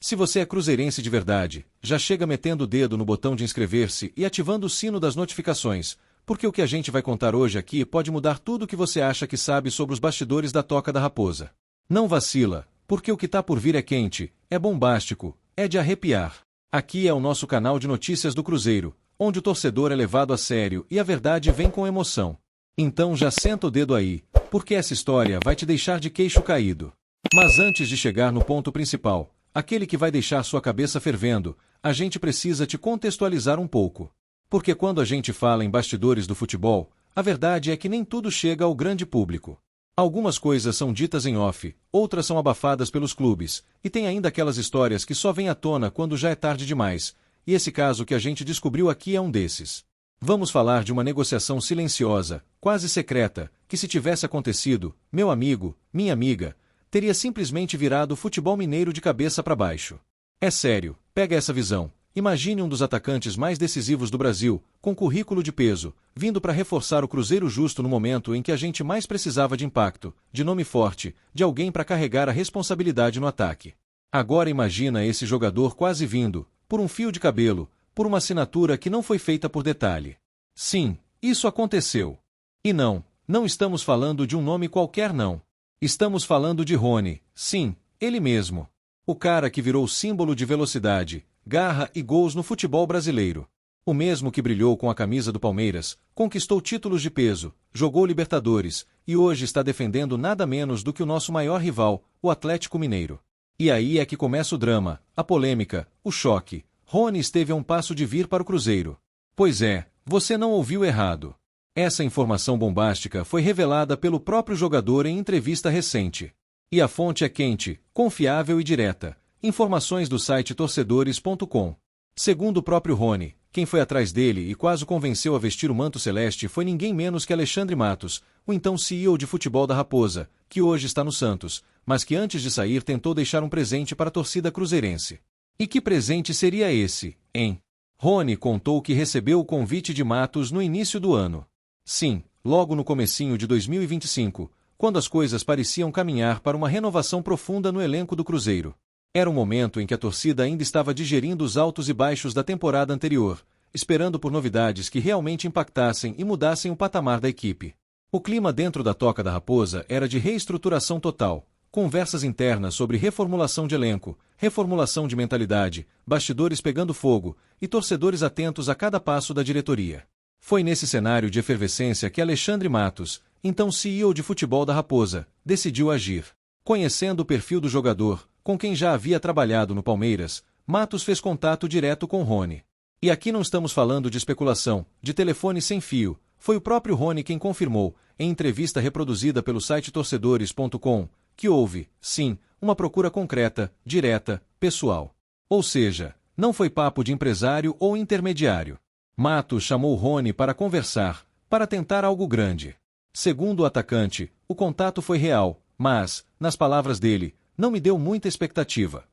Se você é cruzeirense de verdade, já chega metendo o dedo no botão de inscrever-se e ativando o sino das notificações, porque o que a gente vai contar hoje aqui pode mudar tudo o que você acha que sabe sobre os bastidores da Toca da Raposa. Não vacila, porque o que tá por vir é quente, é bombástico, é de arrepiar. Aqui é o nosso canal de notícias do Cruzeiro, onde o torcedor é levado a sério e a verdade vem com emoção. Então já senta o dedo aí, porque essa história vai te deixar de queixo caído. Mas antes de chegar no ponto principal, aquele que vai deixar sua cabeça fervendo, a gente precisa te contextualizar um pouco. Porque quando a gente fala em bastidores do futebol, a verdade é que nem tudo chega ao grande público. Algumas coisas são ditas em off, outras são abafadas pelos clubes, e tem ainda aquelas histórias que só vêm à tona quando já é tarde demais, e esse caso que a gente descobriu aqui é um desses. Vamos falar de uma negociação silenciosa, quase secreta, que se tivesse acontecido, meu amigo, minha amiga, teria simplesmente virado o futebol mineiro de cabeça para baixo. É sério, pega essa visão. Imagine um dos atacantes mais decisivos do Brasil, com currículo de peso, vindo para reforçar o Cruzeiro justo no momento em que a gente mais precisava de impacto, de nome forte, de alguém para carregar a responsabilidade no ataque. Agora imagina esse jogador quase vindo, por um fio de cabelo, por uma assinatura que não foi feita por detalhe. Sim, isso aconteceu. E não estamos falando de um nome qualquer não. Estamos falando de Rony, sim, ele mesmo. O cara que virou símbolo de velocidade, garra e gols no futebol brasileiro. O mesmo que brilhou com a camisa do Palmeiras, conquistou títulos de peso, jogou Libertadores e hoje está defendendo nada menos do que o nosso maior rival, o Atlético Mineiro. E aí é que começa o drama, a polêmica, o choque. Rony esteve a um passo de vir para o Cruzeiro. Pois é, você não ouviu errado. Essa informação bombástica foi revelada pelo próprio jogador em entrevista recente. E a fonte é quente, confiável e direta. Informações do site torcedores.com. Segundo o próprio Rony, quem foi atrás dele e quase o convenceu a vestir o manto celeste foi ninguém menos que Alexandre Matos, o então CEO de futebol da Raposa, que hoje está no Santos, mas que antes de sair tentou deixar um presente para a torcida cruzeirense. E que presente seria esse, hein? Rony contou que recebeu o convite de Matos no início do ano. Sim, logo no comecinho de 2025, quando as coisas pareciam caminhar para uma renovação profunda no elenco do Cruzeiro. Era um momento em que a torcida ainda estava digerindo os altos e baixos da temporada anterior, esperando por novidades que realmente impactassem e mudassem o patamar da equipe. O clima dentro da Toca da Raposa era de reestruturação total, conversas internas sobre reformulação de elenco, reformulação de mentalidade, bastidores pegando fogo e torcedores atentos a cada passo da diretoria. Foi nesse cenário de efervescência que Alexandre Matos, então CEO de futebol da Raposa, decidiu agir. Conhecendo o perfil do jogador, com quem já havia trabalhado no Palmeiras, Matos fez contato direto com Rony. E aqui não estamos falando de especulação, de telefone sem fio, foi o próprio Rony quem confirmou, em entrevista reproduzida pelo site torcedores.com, que houve, sim, uma procura concreta, direta, pessoal. Ou seja, não foi papo de empresário ou intermediário. Matos chamou Rony para conversar, para tentar algo grande. Segundo o atacante, o contato foi real, mas, nas palavras dele, não me deu muita expectativa.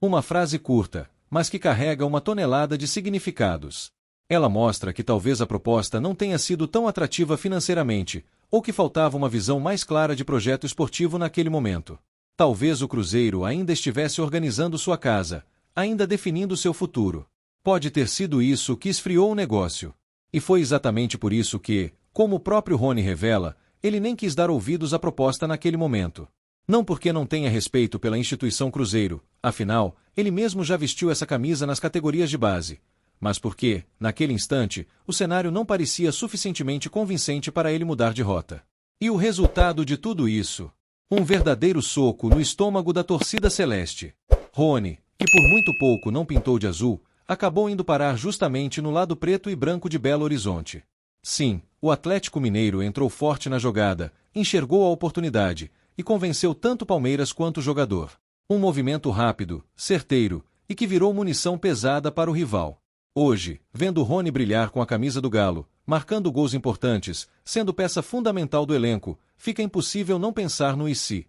Uma frase curta, mas que carrega uma tonelada de significados. Ela mostra que talvez a proposta não tenha sido tão atrativa financeiramente, ou que faltava uma visão mais clara de projeto esportivo naquele momento. Talvez o Cruzeiro ainda estivesse organizando sua casa, ainda definindo seu futuro. Pode ter sido isso que esfriou o negócio. E foi exatamente por isso que, como o próprio Rony revela, ele nem quis dar ouvidos à proposta naquele momento. Não porque não tenha respeito pela instituição Cruzeiro, afinal, ele mesmo já vestiu essa camisa nas categorias de base, mas porque, naquele instante, o cenário não parecia suficientemente convincente para ele mudar de rota. E o resultado de tudo isso? Um verdadeiro soco no estômago da torcida celeste. Rony, que por muito pouco não pintou de azul, acabou indo parar justamente no lado preto e branco de Belo Horizonte. Sim, o Atlético Mineiro entrou forte na jogada, enxergou a oportunidade e convenceu tanto o Palmeiras quanto o jogador. Um movimento rápido, certeiro e que virou munição pesada para o rival. Hoje, vendo Rony brilhar com a camisa do Galo, marcando gols importantes, sendo peça fundamental do elenco, fica impossível não pensar no e se.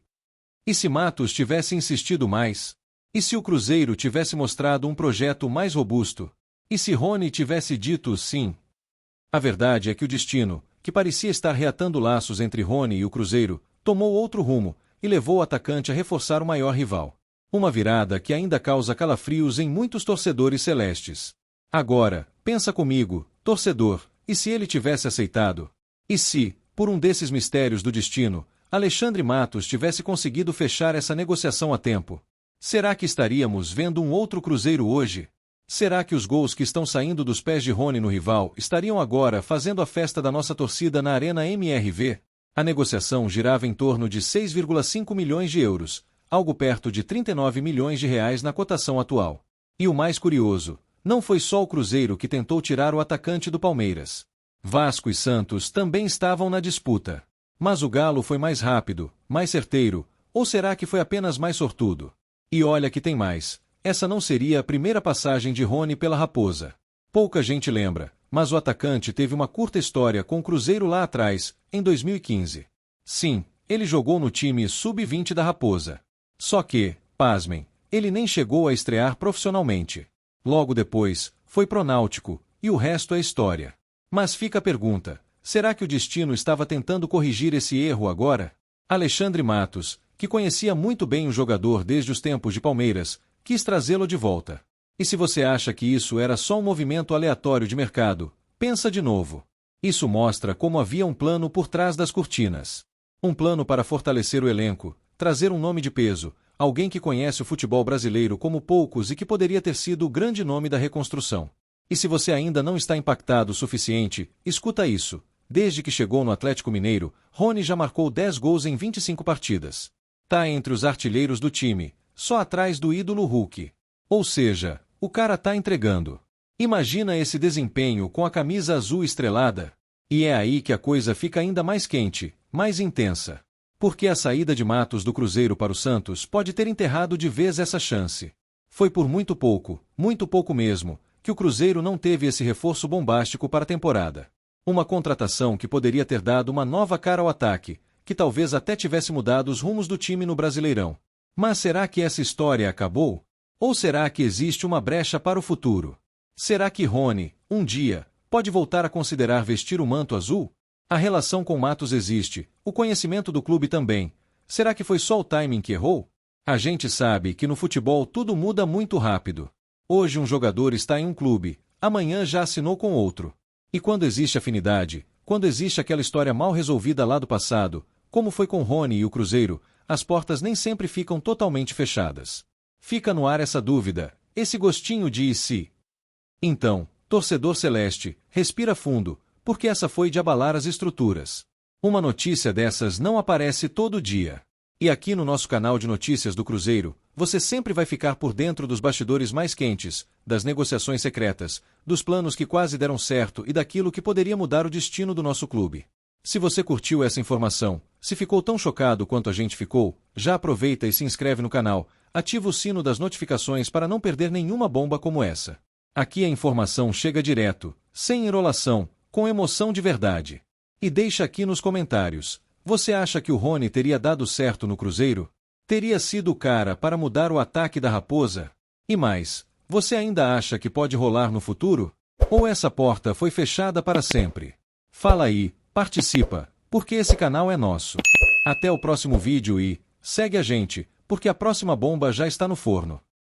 E se Matos tivesse insistido mais? E se o Cruzeiro tivesse mostrado um projeto mais robusto? E se Rony tivesse dito sim? A verdade é que o destino, que parecia estar reatando laços entre Rony e o Cruzeiro, tomou outro rumo e levou o atacante a reforçar o maior rival. Uma virada que ainda causa calafrios em muitos torcedores celestes. Agora, pensa comigo, torcedor, e se ele tivesse aceitado? E se, por um desses mistérios do destino, Alexandre Matos tivesse conseguido fechar essa negociação a tempo? Será que estaríamos vendo um outro Cruzeiro hoje? Será que os gols que estão saindo dos pés de Rony no rival estariam agora fazendo a festa da nossa torcida na Arena MRV? A negociação girava em torno de 6,5 milhões de euros, algo perto de 39 milhões de reais na cotação atual. E o mais curioso, não foi só o Cruzeiro que tentou tirar o atacante do Palmeiras. Vasco e Santos também estavam na disputa. Mas o Galo foi mais rápido, mais certeiro, ou será que foi apenas mais sortudo? E olha que tem mais, essa não seria a primeira passagem de Rony pela Raposa. Pouca gente lembra, mas o atacante teve uma curta história com o Cruzeiro lá atrás, em 2015. Sim, ele jogou no time sub-20 da Raposa. Só que, pasmem, ele nem chegou a estrear profissionalmente. Logo depois, foi pro Náutico, e o resto é história. Mas fica a pergunta, será que o destino estava tentando corrigir esse erro agora? Alexandre Matos, que conhecia muito bem o jogador desde os tempos de Palmeiras, quis trazê-lo de volta. E se você acha que isso era só um movimento aleatório de mercado, pensa de novo. Isso mostra como havia um plano por trás das cortinas. Um plano para fortalecer o elenco, trazer um nome de peso, alguém que conhece o futebol brasileiro como poucos e que poderia ter sido o grande nome da reconstrução. E se você ainda não está impactado o suficiente, escuta isso. Desde que chegou no Atlético Mineiro, Rony já marcou 10 gols em 25 partidas. Tá entre os artilheiros do time, só atrás do ídolo Hulk. Ou seja, o cara tá entregando. Imagina esse desempenho com a camisa azul estrelada. E é aí que a coisa fica ainda mais quente, mais intensa. Porque a saída de Matos do Cruzeiro para o Santos pode ter enterrado de vez essa chance. Foi por muito pouco mesmo, que o Cruzeiro não teve esse reforço bombástico para a temporada. Uma contratação que poderia ter dado uma nova cara ao ataque, que talvez até tivesse mudado os rumos do time no Brasileirão. Mas será que essa história acabou? Ou será que existe uma brecha para o futuro? Será que Rony, um dia, pode voltar a considerar vestir o manto azul? A relação com Matos existe, o conhecimento do clube também. Será que foi só o timing que errou? A gente sabe que no futebol tudo muda muito rápido. Hoje um jogador está em um clube, amanhã já assinou com outro. E quando existe afinidade, quando existe aquela história mal resolvida lá do passado, como foi com Rony e o Cruzeiro, as portas nem sempre ficam totalmente fechadas. Fica no ar essa dúvida, esse gostinho de e se. Então, torcedor celeste, respira fundo, porque essa foi de abalar as estruturas. Uma notícia dessas não aparece todo dia. E aqui no nosso canal de notícias do Cruzeiro, você sempre vai ficar por dentro dos bastidores mais quentes, das negociações secretas, dos planos que quase deram certo e daquilo que poderia mudar o destino do nosso clube. Se você curtiu essa informação, se ficou tão chocado quanto a gente ficou, já aproveita e se inscreve no canal, ativa o sino das notificações para não perder nenhuma bomba como essa. Aqui a informação chega direto, sem enrolação, com emoção de verdade. E deixa aqui nos comentários, você acha que o Rony teria dado certo no Cruzeiro? Teria sido o cara para mudar o ataque da Raposa? E mais, você ainda acha que pode rolar no futuro? Ou essa porta foi fechada para sempre? Fala aí, participa, porque esse canal é nosso. Até o próximo vídeo e segue a gente, porque a próxima bomba já está no forno.